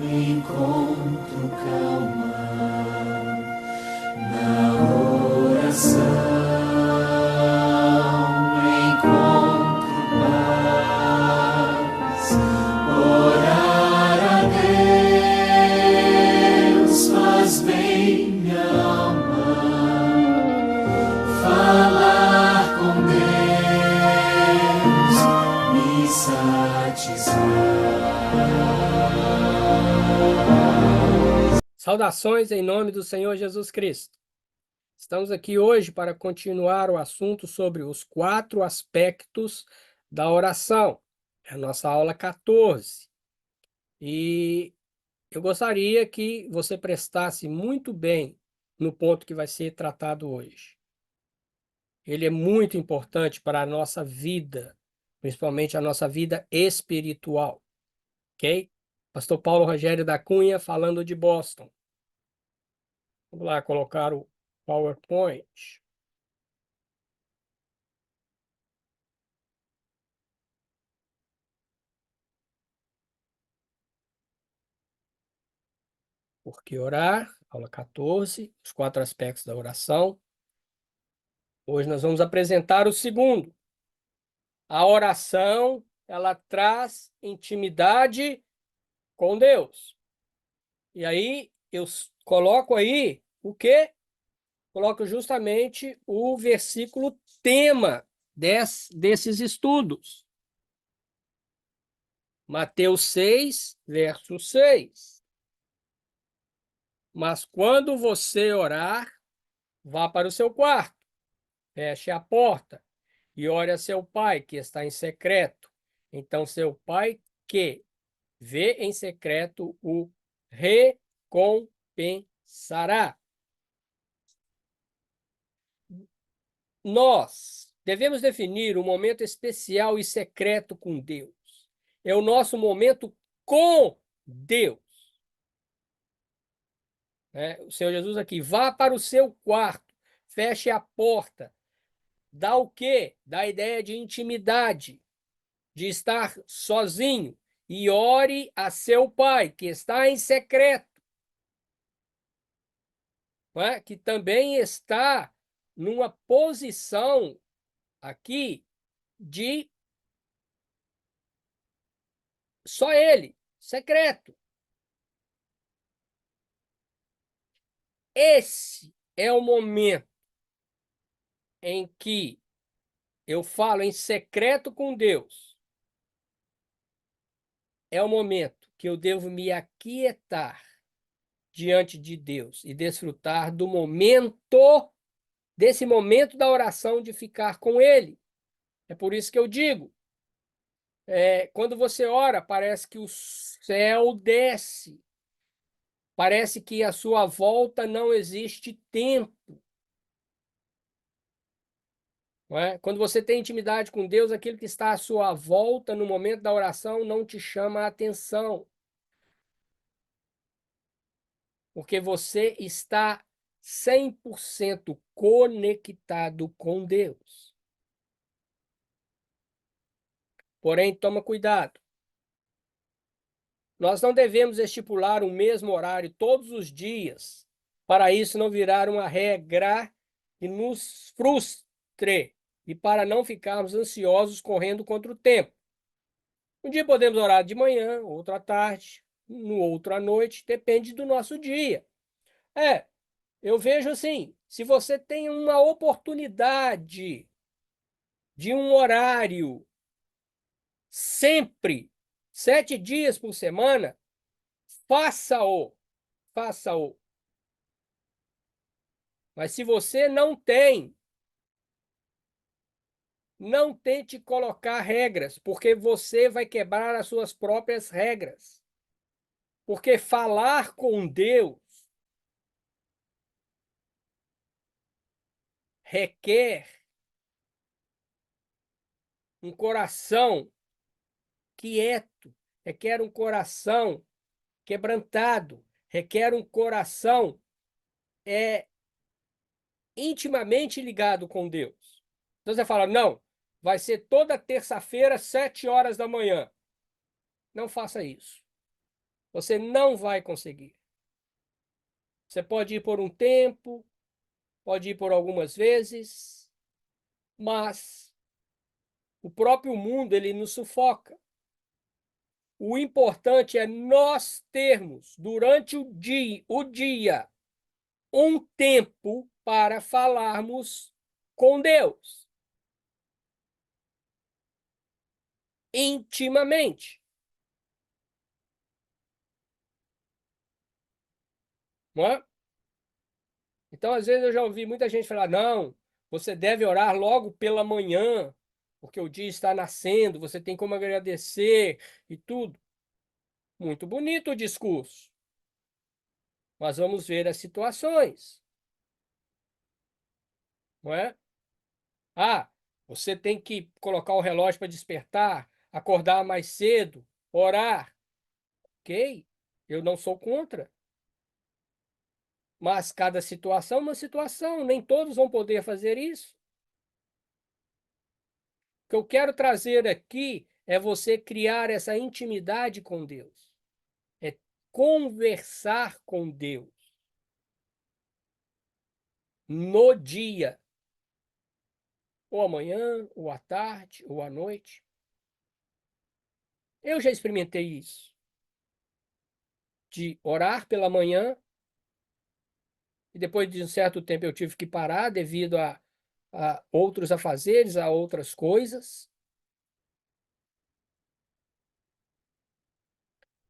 encontro calma, na oração encontro paz. Orar a Deus faz bem minha alma, falar com Deus me satisfaz. Saudações em nome do Senhor Jesus Cristo. Estamos aqui hoje para continuar o assunto sobre os 4 aspectos da oração. É a nossa aula 14. E eu gostaria que você prestasse muito bem no ponto que vai ser tratado hoje. Ele é muito importante para a nossa vida, principalmente a nossa vida espiritual. Ok? Pastor Paulo Rogério da Cunha falando de Boston. Vamos lá colocar o PowerPoint. Por que orar? Aula 14, os 4 aspectos da oração. Hoje nós vamos apresentar o segundo. A oração, ela traz intimidade com Deus. E aí eu coloco aí o quê? Coloco justamente o versículo tema desses estudos. Mateus 6, verso 6. Mas quando você orar, vá para o seu quarto, feche a porta e ore a seu pai que está em secreto. Então seu pai que vê em secreto o recompensará. Nós devemos definir um momento especial e secreto com Deus. É o nosso momento com Deus. O Senhor Jesus aqui, vá para o seu quarto, feche a porta. Dá o quê? Dá a ideia de intimidade, de estar sozinho, e ore a seu pai, que está em secreto, que também está numa posição aqui de só ele, secreto. Esse é o momento em que eu falo em secreto com Deus. É o momento que eu devo me aquietar diante de Deus e desfrutar desse momento da oração, de ficar com Ele. É por isso que eu digo, quando você ora, parece que o céu desce, parece que à sua volta não existe tempo. Não é? Quando você tem intimidade com Deus, aquilo que está à sua volta no momento da oração não te chama a atenção, porque você está 100% conectado com Deus. Porém, toma cuidado. Nós não devemos estipular o mesmo horário todos os dias, para isso não virar uma regra e nos frustre, e para não ficarmos ansiosos correndo contra o tempo. Um dia podemos orar de manhã, outro à tarde, no outro à noite, depende do nosso dia. Eu vejo assim, se você tem uma oportunidade de um horário sempre, 7 dias por semana, faça-o, faça-o. Mas se você não tem, não tente colocar regras, porque você vai quebrar as suas próprias regras. Porque falar com Deus requer um coração quieto, requer um coração quebrantado, requer um coração intimamente ligado com Deus. Então você fala, não, vai ser toda terça-feira, 7 horas da manhã. Não faça isso. Você não vai conseguir. Você pode ir por um tempo, pode ir por algumas vezes, mas o próprio mundo ele nos sufoca. O importante é nós termos durante o dia um tempo para falarmos com Deus intimamente, não é? Então, às vezes eu já ouvi muita gente falar: "Não, você deve orar logo pela manhã, porque o dia está nascendo, você tem como agradecer e tudo". Muito bonito o discurso, mas vamos ver as situações, não é? Ah, você tem que colocar o relógio para despertar, acordar mais cedo, orar. Ok, eu não sou contra, mas cada situação é uma situação, nem todos vão poder fazer isso. O que eu quero trazer aqui é você criar essa intimidade com Deus, é conversar com Deus no dia, ou amanhã, ou à tarde, ou à noite. Eu já experimentei isso, de orar pela manhã e depois de um certo tempo eu tive que parar devido a outros afazeres, a outras coisas.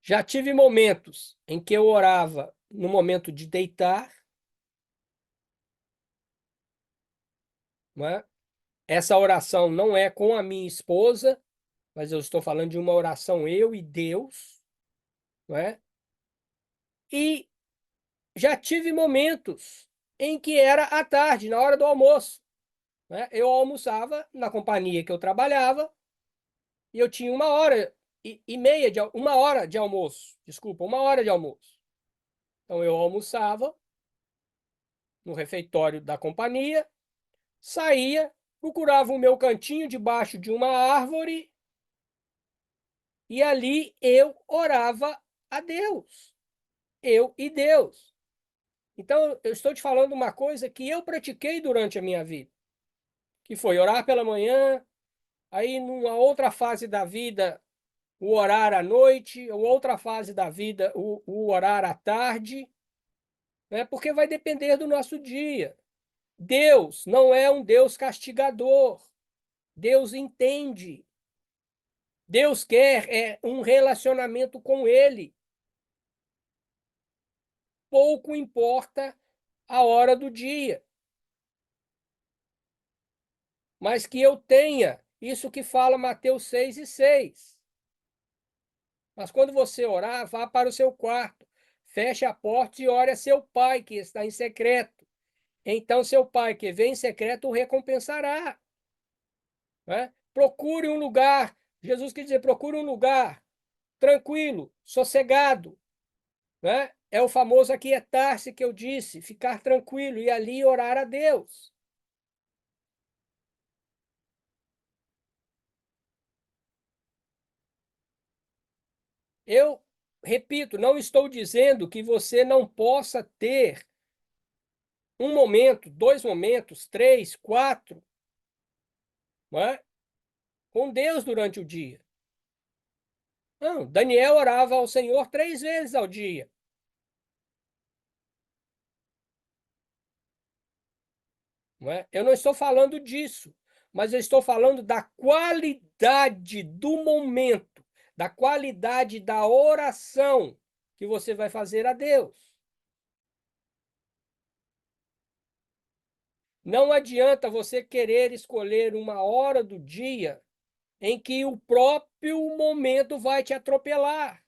Já tive momentos em que eu orava no momento de deitar, não é? Essa oração não é com a minha esposa, mas eu estou falando de uma oração eu e Deus, não é? E já tive momentos em que era à tarde, na hora do almoço, né? Eu almoçava na companhia que eu trabalhava e eu tinha uma hora de almoço, desculpa, uma hora de almoço. Então eu almoçava no refeitório da companhia, saía, procurava o meu cantinho debaixo de uma árvore e ali eu orava a Deus, eu e Deus. Então eu estou te falando uma coisa que eu pratiquei durante a minha vida, que foi orar pela manhã, aí numa outra fase da vida o orar à noite, ou outra fase da vida o orar à tarde, né? Porque vai depender do nosso dia. Deus não é um Deus castigador. Deus entende. Deus quer um relacionamento com Ele. Pouco importa a hora do dia, mas que eu tenha isso que fala Mateus 6:6. Mas quando você orar, vá para o seu quarto, feche a porta e ore a seu pai que está em secreto. Então seu pai que vem em secreto o recompensará. Né? Procure um lugar, Jesus quer dizer, procure um lugar tranquilo, sossegado, né? É o famoso aquietar-se que eu disse, ficar tranquilo e ali orar a Deus. Eu repito, não estou dizendo que você não possa ter um momento, dois momentos, três, quatro, não é? Com Deus durante o dia. Não, Daniel orava ao Senhor 3 vezes ao dia. Não é? Eu não estou falando disso, mas eu estou falando da qualidade do momento, da qualidade da oração que você vai fazer a Deus. Não adianta você querer escolher uma hora do dia em que o próprio momento vai te atropelar.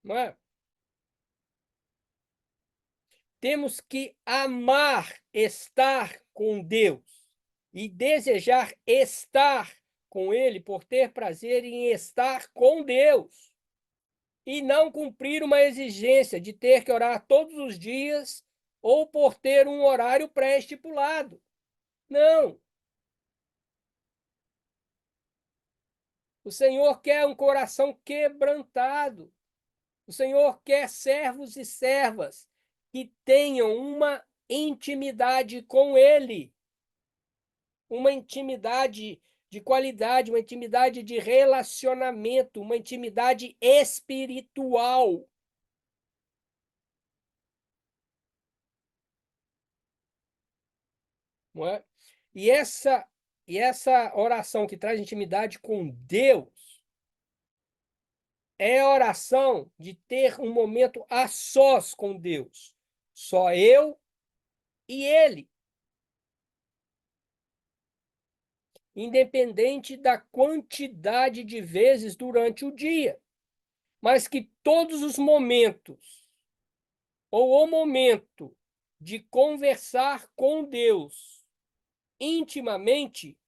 Não é? Temos que amar estar com Deus e desejar estar com Ele por ter prazer em estar com Deus e não cumprir uma exigência de ter que orar todos os dias ou por ter um horário pré-estipulado. Não, O Senhor quer um coração quebrantado. O Senhor quer servos e servas que tenham uma intimidade com Ele, uma intimidade de qualidade, uma intimidade de relacionamento, uma intimidade espiritual. Não é? E essa oração que traz intimidade com Deus é a oração de ter um momento a sós com Deus. Só eu e Ele. Independente da quantidade de vezes durante o dia. Mas que todos os momentos, ou o momento de conversar com Deus intimamente,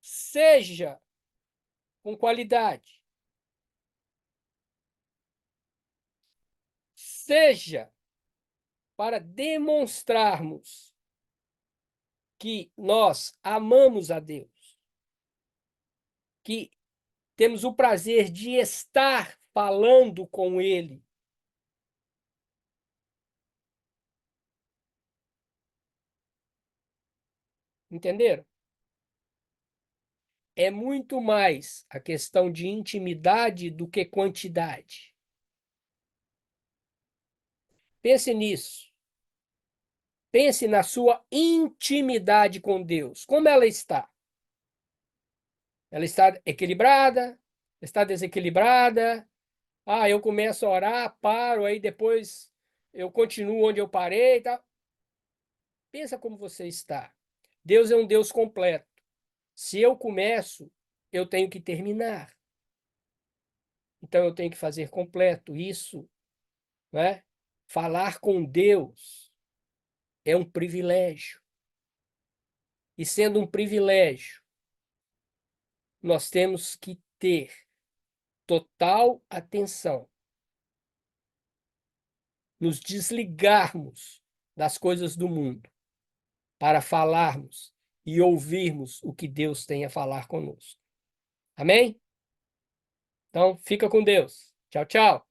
seja com qualidade, seja para demonstrarmos que nós amamos a Deus, que temos o prazer de estar falando com Ele. Entenderam? É muito mais a questão de intimidade do que quantidade. Pense nisso. Pense na sua intimidade com Deus. Como ela está? Ela está equilibrada? Está desequilibrada? Ah, eu começo a orar, paro, aí depois eu continuo onde eu parei, tá? Pensa como você está. Deus é um Deus completo. Se eu começo, eu tenho que terminar. Então eu tenho que fazer completo isso, né? Falar com Deus é um privilégio. E sendo um privilégio, nós temos que ter total atenção, nos desligarmos das coisas do mundo para falarmos e ouvirmos o que Deus tem a falar conosco. Amém? Então, fica com Deus. Tchau, tchau.